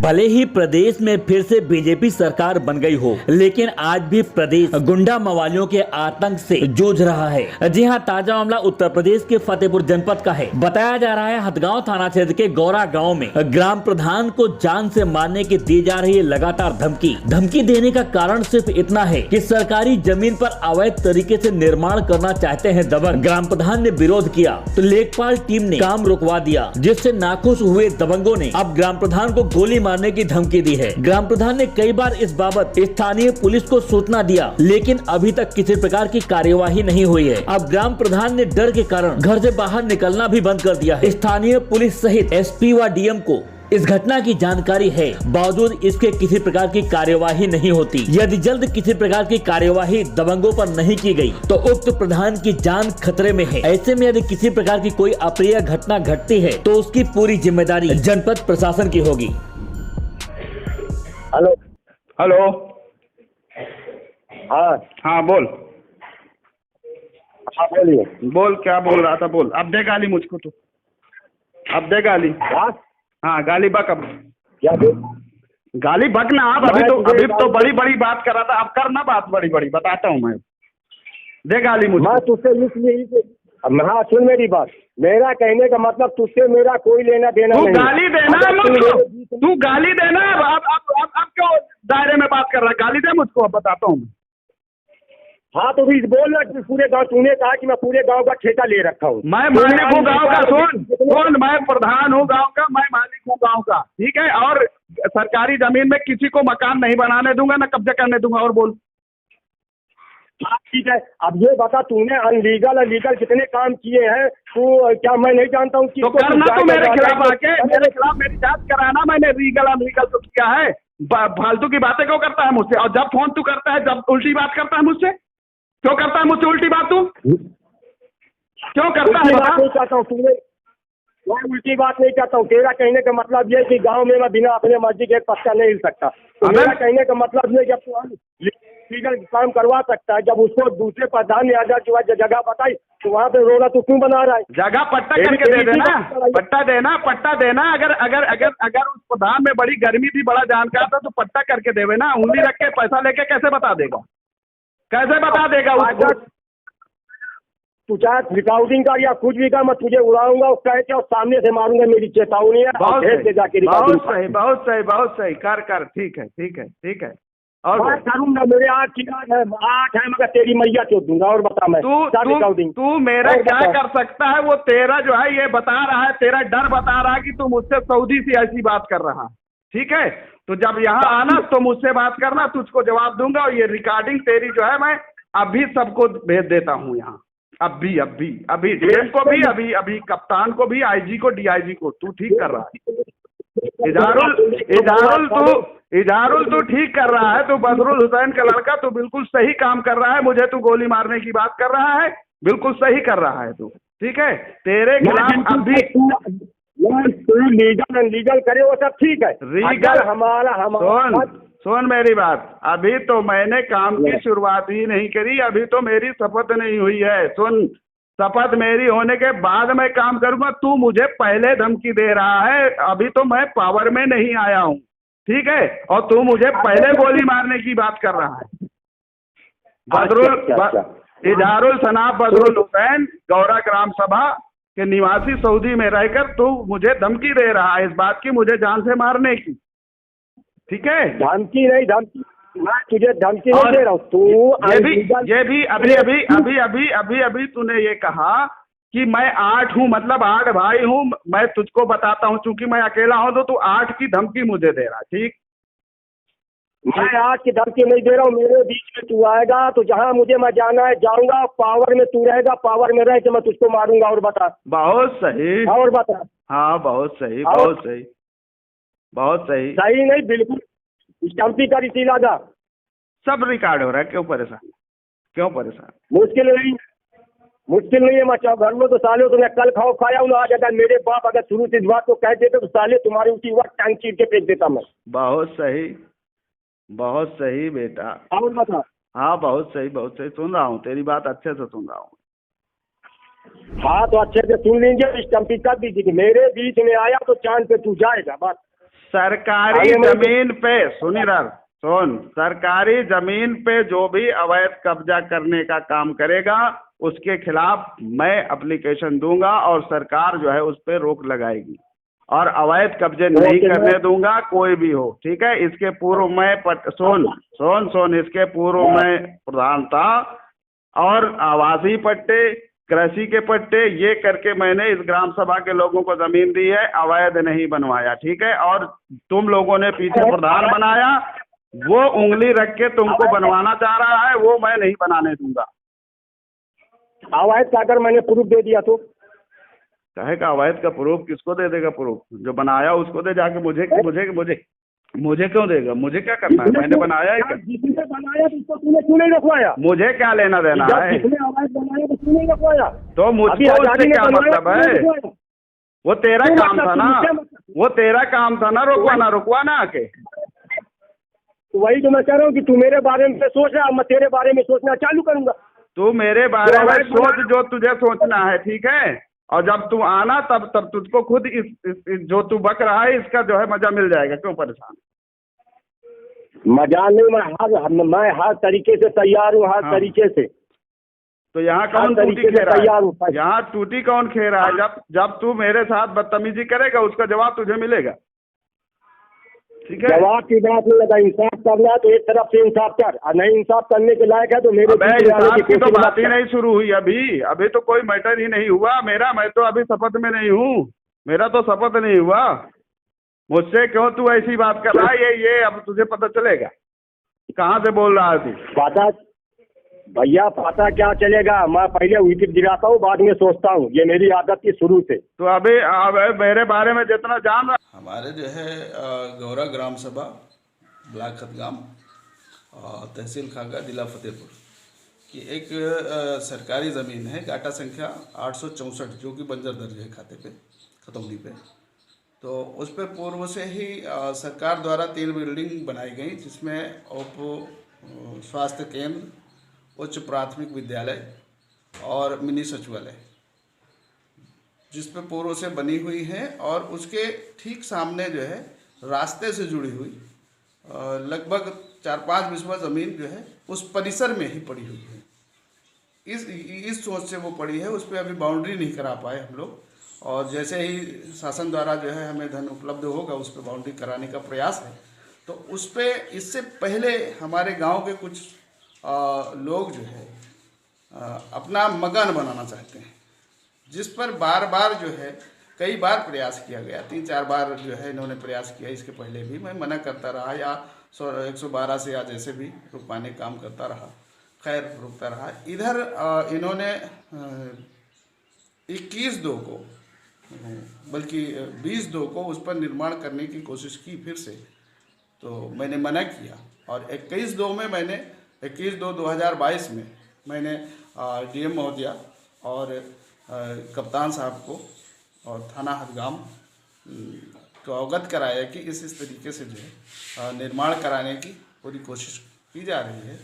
भले ही प्रदेश में फिर से बीजेपी सरकार बन गई हो, लेकिन आज भी प्रदेश गुंडा मवालियों के आतंक से जूझ रहा है। जी हां, ताजा मामला उत्तर प्रदेश के फतेहपुर जनपद का है। बताया जा रहा है हथगांव थाना क्षेत्र के गौरा गांव में ग्राम प्रधान को जान से मारने की दी जा रही है लगातार धमकी देने का कारण सिर्फ इतना है कि सरकारी जमीन पर अवैध तरीके से निर्माण करना चाहते हैं दबंग। ग्राम प्रधान ने विरोध किया तो लेखपाल टीम ने काम रुकवा दिया, जिससे नाखुश हुए दबंगों ने अब ग्राम प्रधान को गोली मारने की धमकी दी है। ग्राम प्रधान ने कई बार इस बाबत स्थानीय पुलिस को सूचना दिया, लेकिन अभी तक किसी प्रकार की कार्यवाही नहीं हुई है। अब ग्राम प्रधान ने डर के कारण घर से बाहर निकलना भी बंद कर दिया है। स्थानीय पुलिस सहित एसपी व डीएम को इस घटना की जानकारी है, बावजूद इसके किसी प्रकार की कार्यवाही नहीं होती। यदि जल्द किसी प्रकार की कार्यवाही दबंगों पर नहीं की गई तो उक्त प्रधान की जान खतरे में है। ऐसे में यदि किसी प्रकार की कोई अप्रिय घटना घटती है तो उसकी पूरी जिम्मेदारी जनपद प्रशासन की होगी। Hello hello. हाँ हाँ बोल। हाँ बोलिए। बोल, क्या बोल रहा था बोल। अब दे गाली मुझको तो, अब दे गाली। हाँ गाली बक अब। क्या बोल? गाली बक ना अब। अभी तो बड़ी बड़ी बात कर रहा था, अब कर ना बात बड़ी बड़ी, बताता हूँ मैं। दे गाली मुझको। मैं तुझसे इसलिए हाँ सुन मेरी बात, मेरा कहने का मतलब तुझसे मेरा कोई लेना देना तू नहीं। गाली देना मुझको, तू गाली देना। अब क्यों दायरे में बात कर रहा है? गाली दे मुझको, अब बताता हूँ। हाँ तो भी बोल ना कि पूरे गांव, तूने कहा कि मैं पूरे गांव का ठेका ले रखा हूँ। मैं मालिक हूँ गांव का। सुन, मैं प्रधान हूँ गांव का, मैं मालिक हूँ गांव का, ठीक है। और सरकारी जमीन में किसी को मकान नहीं बनाने दूंगा, ना कब्जा करने दूंगा। और बोल। हाँ ठीक है, अब ये बता तूने अनलीगल कितने काम किए हैं? तू क्या मैं नहीं जानता हूँ? तो करना तू मेरे खिलाफ आके, मेरे खिलाफ मेरी जांच कराना। मैंने लीगल अनलीगल तो किया है। फालतू की बातें क्यों करता है मुझसे? और जब फोन तू करता है, जब उल्टी बात करता है मुझसे, क्यों करता है मुझसे उल्टी बात? तू क्यों करता है? बता। नहीं चाहता हूँ तुमने, मैं उल्टी बात नहीं चाहता हूँ। तेरा कहने का मतलब ये कि गांव में मैं बिना अपने मर्जी के एक पत्ता नहीं हिल सकता। तो मेरा कहने का मतलब ये, जब तू लीगल काम करवा सकता है, जब उसको दूसरे प्रधान ने आजाद की वजह जगह बताई तो वहाँ पे रोला तू क्यों बना रहा है? जगह पट्टा करके दे देना, पट्टा देना। अगर अगर अगर अगर उस प्रधान में बड़ी गर्मी थी, बड़ा जानकार था, तो पट्टा करके देवे ना। उंगली रख के पैसा लेके कैसे बता देगा? कैसे बता देगा उसको? तू चाहे रिकॉर्डिंग का या कुछ भी का, मैं तुझे उड़ाऊंगा और कह के और सामने से मारूंगा। मेरी चेतावनी है। बहुत सही, जाके बहुत सही, बहुत सही, बहुत सही। कर। ठीक है, ठीक है, ठीक है। और मैं करूंगा। मेरे 8 है मगर तेरी मैया क्यों दूंगा? और बता मैं तू मेरा क्या कर सकता है? वो तेरा जो है ये बता रहा है, तेरा डर बता रहा है कि तू मुझसे सऊदी से ऐसी बात कर रहा है, ठीक है। तो जब यहाँ आना तो मुझसे बात करना, तुझको जवाब दूंगा। और ये रिकॉर्डिंग तेरी जो है मैं अभी सबको भेज देता हूँ यहाँ। अभी डीएम को भी, अभी कप्तान को भी, आईजी को, डीआईजी को। तू ठीक कर रहा है। इजहारुल तू ठीक कर रहा है। तू बदरुल हुसैन का लड़का, तू बिल्कुल सही काम कर रहा है। मुझे तू गोली मारने की बात कर रहा है, बिल्कुल सही कर रहा है तू, ठीक है। तेरे खिलाफ अभी तू लीगल अनलीगल करे वो सब ठीक है। लीगल हमारा सुन मेरी बात। अभी तो मैंने काम की शुरुआत ही नहीं करी, अभी तो मेरी शपथ नहीं हुई है। सुन, शपथ मेरी होने के बाद मैं काम करूंगा। तू मुझे पहले धमकी दे रहा है, अभी तो मैं पावर में नहीं आया हूँ, ठीक है। और तू मुझे पहले गोली मारने की बात कर रहा है। इजहारुल सनाब बदरुल हुसैन, गौरा ग्राम सभा के निवासी, सऊदी में रहकर तू मुझे धमकी दे रहा है इस बात की, मुझे जान से मारने की, ठीक है। धमकी नहीं, मैं तुझे धमकी नहीं दे रहा हूँ। तू ये भी अभी तूने ये कहा कि मैं 8 हूँ, मतलब 8 भाई हूँ। मैं तुझको बताता हूँ, चूंकि मैं अकेला हूँ तो तू 8 की धमकी मुझे दे रहा, ठीक। मैं 8 की धमकी नहीं दे रहा हूँ। मेरे बीच में तू आएगा तो जहाँ मुझे मैं जाना है जाऊंगा। पावर में तू रहेगा, पावर में रह के मैं तुझको मारूंगा। और बता। बहुत सही। और बता। हाँ बहुत सही, बहुत सही, बहुत सही। सही नहीं, बिल्कुल स्टम्पी का रिसीला जा। सब रिकॉर्ड हो रहा है। क्यों परेशान? मुश्किल नहीं है। मैं घर में तो साले तुमने कल खाया हूँ आज। अगर मेरे बाप अगर शुरू से इस बात को कह देते तो साले तुम्हारी उसी वक्त टांग चीर के फेंक देता मैं। बहुत सही बेटा। और बता। हाँ बहुत सही, सुन रहा हूँ तेरी बात, अच्छे से सुन रहा हूँ। हाँ तो अच्छे से सुन लीजिए। स्टम्पी कर दीजिए कि मेरे बीच में आया तो चांद पे तू जाएगा। बस सरकारी आगे मैं- जमीन पे सुन, सरकारी जमीन पे जो भी अवैध कब्जा करने का काम करेगा उसके खिलाफ मैं एप्लीकेशन दूंगा और सरकार जो है उस पे रोक लगाएगी और अवैध कब्जे नहीं करने दूंगा कोई भी हो, ठीक है। इसके पूर्व मैं सुन इसके पूर्व मैं प्रधान था और आवासीय पट्टे, कृषि के पट्टे ये करके मैंने इस ग्राम सभा के लोगों को जमीन दी है, अवैध नहीं बनवाया, ठीक है। और तुम लोगों ने पीछे प्रधान बनाया, वो उंगली रख के तुमको बनवाना चाह रहा है, वो मैं नहीं बनाने दूंगा। अवैध का अगर मैंने प्रूफ दे दिया तो कहे का अवैध का प्रूफ किसको दे देगा? प्रूफ जो बनाया उसको दे जाके। मुझे क्यों देगा? मुझे क्या करना है? मैंने बनाया है क्या? जिसने बनाया तो उसको तूने क्यों नहीं रखवाया? मुझे क्या लेना देना जब है? जिसने अवैध बनाया तो क्यों नहीं रखवाया? तो मुझको उससे क्या मतलब है? वो तेरा काम था ना, रुकवाना आके। तो वही तो मैं कह रहा हूँ कि तू मेरे बारे में सोच रहा, मैं तेरे बारे में सोचना चालू करूंगा। तू मेरे बारे में सोच जो तुझे सोचना है, ठीक है। और जब तू आना तब तुझको खुद इस जो तू बक रहा है इसका जो है मजा मिल जाएगा। क्यों परेशान? मजा नहीं, मैं हर तरीके से तैयार हूँ, हर तरीके से। तो यहाँ कौन टूटी खे रहा है? यहाँ टूटी कौन खे रहा है? जब तू मेरे साथ बदतमीजी करेगा उसका जवाब तुझे मिलेगा, ठीक है। जवाब की बात नहीं लगा, इंसाफ करना है तो एक तरफ से इंसाफ कर, और नहीं इंसाफ करने के लायक है तो मेरे इंसाफ की तो बात ही नहीं शुरू हुई अभी तो कोई मैटर ही नहीं हुआ मेरा। मैं तो अभी शपथ में नहीं हूँ, मेरा तो शपथ नहीं हुआ। मुझसे क्यों तू ऐसी बात कर रहा है? ये अब तुझे पता चलेगा कहाँ से बोल रहा है तू? पता भैया, पता क्या चलेगा? मैं पहले विकेट गिराता हूँ, बाद में सोचता हूँ, ये मेरी आदत थी शुरू से। तो अभी मेरे बारे में जितना जान रहा, हमारे जो है गौरा ग्राम सभा, ब्लॉक खतगाम, तहसील खागा, जिला फतेहपुर की एक सरकारी ज़मीन है, गाटा संख्या 864, जो कि बंजर दर्ज है खाते पे, खतौनी पे। तो उस पर पूर्व से ही सरकार द्वारा 3 बिल्डिंग बनाई गई, जिसमें उप स्वास्थ्य केंद्र, उच्च प्राथमिक विद्यालय और मिनी सचिवालय, जिस पे पूर्व से बनी हुई है। और उसके ठीक सामने जो है रास्ते से जुड़ी हुई लगभग 4-5 बिस्वा ज़मीन जो है उस परिसर में ही पड़ी हुई है। इस सोच से वो पड़ी है, उस पर अभी बाउंड्री नहीं करा पाए हम लोग। और जैसे ही शासन द्वारा जो है हमें धन उपलब्ध होगा उस पर बाउंड्री कराने का प्रयास है। तो उस पर इससे पहले हमारे गांव के कुछ लोग जो है अपना मकान बनाना चाहते हैं, जिस पर बार बार जो है कई बार प्रयास किया गया, 3-4 बार जो है इन्होंने प्रयास किया। इसके पहले भी मैं मना करता रहा या 112 से या जैसे भी रुकवाने काम करता रहा, खैर रुकता रहा। इधर इन्होंने 21/2 को, बल्कि 20/2 को उस पर निर्माण करने की कोशिश की फिर से। तो मैंने मना किया और 21/2 में मैंने 21/2/2022 में मैंने DM महोदया और कप्तान साहब को और थाना हदगाम को अवगत कराया कि इस तरीके से जो है निर्माण कराने की पूरी कोशिश की जा रही है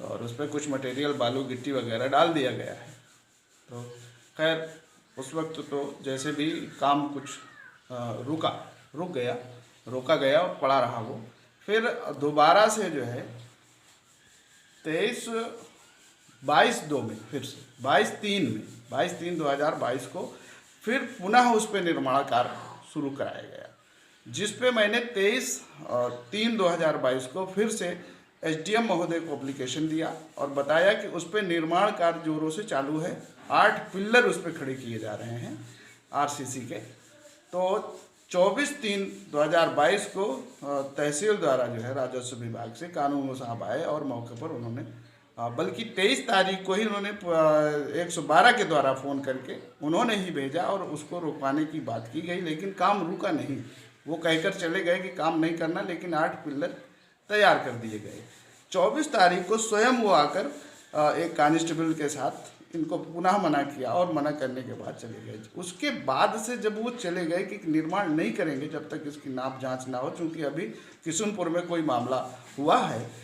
और उस पर कुछ मटेरियल, बालू, गिट्टी वगैरह डाल दिया गया है। तो खैर उस वक्त तो जैसे भी काम कुछ रोका गया और पड़ा रहा वो। फिर दोबारा से जो है 22/2 में फिर से 22/3/2022 को फिर पुनः उस पर निर्माण कार्य शुरू कराया गया, जिस पे मैंने 23/3/2022 को फिर से SDM महोदय को एप्लीकेशन दिया और बताया कि उस पर निर्माण कार्य जोरों से चालू है। 8 पिल्लर उस पर खड़े किए जा रहे हैं RCC के। तो 24/3/2022 को तहसील द्वारा जो है राजस्व विभाग से कानून साहब आए और मौके पर उन्होंने बल्कि 23 तारीख को ही उन्होंने 112 के द्वारा फ़ोन करके उन्होंने ही भेजा और उसको रुकवाने की बात की गई, लेकिन काम रुका नहीं। वो कहकर चले गए कि काम नहीं करना, लेकिन 8 पिल्लर तैयार कर दिए गए। 24 तारीख को स्वयं वो आकर एक कांस्टेबल के साथ इनको पुनः मना किया और मना करने के बाद चले गए। उसके बाद से जब वो चले गए कि निर्माण नहीं करेंगे जब तक इसकी नाप जांच ना हो, चूँकि अभी किशुनपुर में कोई मामला हुआ है